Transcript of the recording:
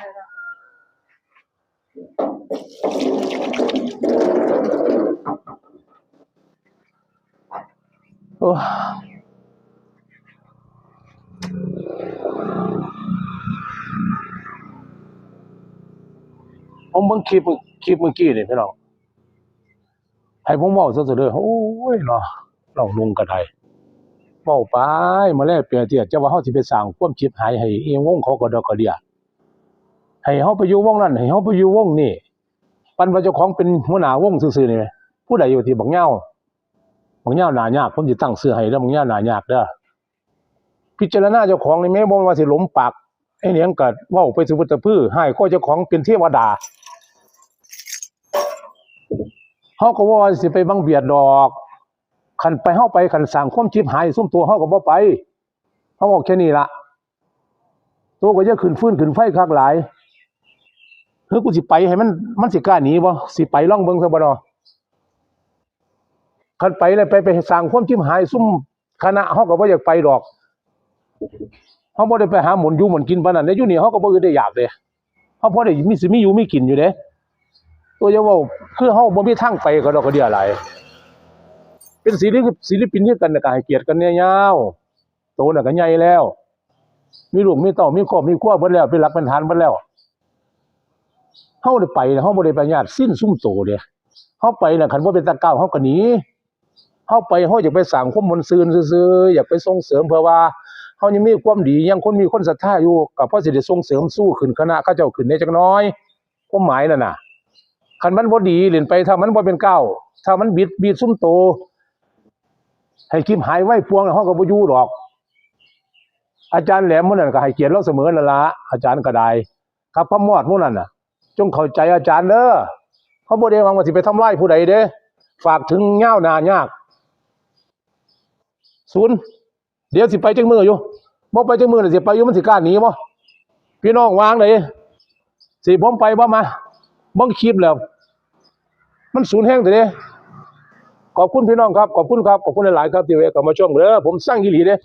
โอ้ผมเบิ่งคลิปเมื่อกี้นี่พี่น้องให้ผมเว้าซะเด้อโอ้ยเนาะเราลุงก็ได้เว้าไปมาแล้วเปรียบเทียบจะว่าเฮาสิไปสร้างความชิบหายให้อีวงเขาก็ดอกกระเดียให้เฮาไปอยู่วงนั้นให้เฮาไปอยู่วงนี้ปันว่าเจ้าของเป็นหัวหน้าวงซื่อๆนี่ผู้ใดอยู่ที่บักเหย้าหน้ายากผมสิตั้งชื่อให้เด้อบักเหย้าหน้ายากเด้อพิจารณาเจ้าของนี่แม้บ่ว่าสิหลมปากไอ้เหนียงก็เว้าไปสุบตะพื้อให้ข้อเจ้าของเป็นเทวดาเฮาก็บ่ว่าสิไปบังเบียดดอกคันไปเฮาไปคันสร้างความชิบหายซุมตัวเฮาก็บ่ไปเฮาบอกแค่นี้ล่ะตัวก็จะขึ้นฟื้นขึ้นไฟคักหลายคือกูสิไปให้มันสิกล้าหนีบ่สิไปลองเบิ่งซะบ่เนาะคันไปแล้วไปสร้างความชิบหายซุมคณะเฮาก็บ่อยากไปดอกเฮาบ่ได้ไปหาหมุนอยู่หมุนกินปานนั้นอยู่นี่เฮาก็บ่ได้อยากเด้เฮาพอได้มีอยู่มีกินอยู่เด้ตัวจะเว้าคือเฮาบ่มีทางไปก็ดอกกระเดียหลายเป็นศิลปินคือกันน่ะก็ให้เกียรติกันแน่ยาวโตน่ะก็ใหญ่แล้วมีลูกมีเต้ามีครอบมีครัวเบิดแล้วเป็นหลักเป็นฐานเบิดแล้วเฮาได้ไปเฮาบ่ได้ไปญาติสิ้นซุ่มโตเด้เฮาไปน่ะคันบ่เป็นตะก้าวเฮาก็หนีเฮาไปเฮาอยากไปสร้างความมนต์ซื่นซื่อๆอยากไปส่งเสริมเพื่อว่าเฮายังมีความดียังคนมีคนศรัทธาอยู่ก็พอสิได้ส่งเสริมสู้ขึ้นคณะเขาเจ้าขึ้นได้จักน้อยความหมายนั่นน่ะคันมันบ่ดีเล่นไปถ้ามันบ่เป็นก้าวถ้ามันบิดซุ่มโตให้คิมหายไว้พวงเฮาก็บ่อยู่ดอกอาจารย์แหลมมื้อนั้นก็ให้เกียรติเราเสมอนั่นล่ะอาจารย์ก็ได้ครับพระมอดมื้อนั้นน่ะจงเข้าใจอาจารย์เด้อเฮาบ่ได้หวังว่าสิไปทำลายผู้ใดเด้ฝากถึงเหย้าหน้ายากศูนย์เดี๋ยวสิไปจังมื้ออยู่บ่ไปจังมื้อน่ะสิไปอยู่มันสิกล้าหนีบ่พี่น้องวางได้สิผมไปบ่มาบ่คลิปแล้วมันสูญแห้งเด้ขอบคุณพี่น้องครับขอบคุณหลายๆครับที่แวะเข้ามาชมเด้อผมสร้างอีหลีเด้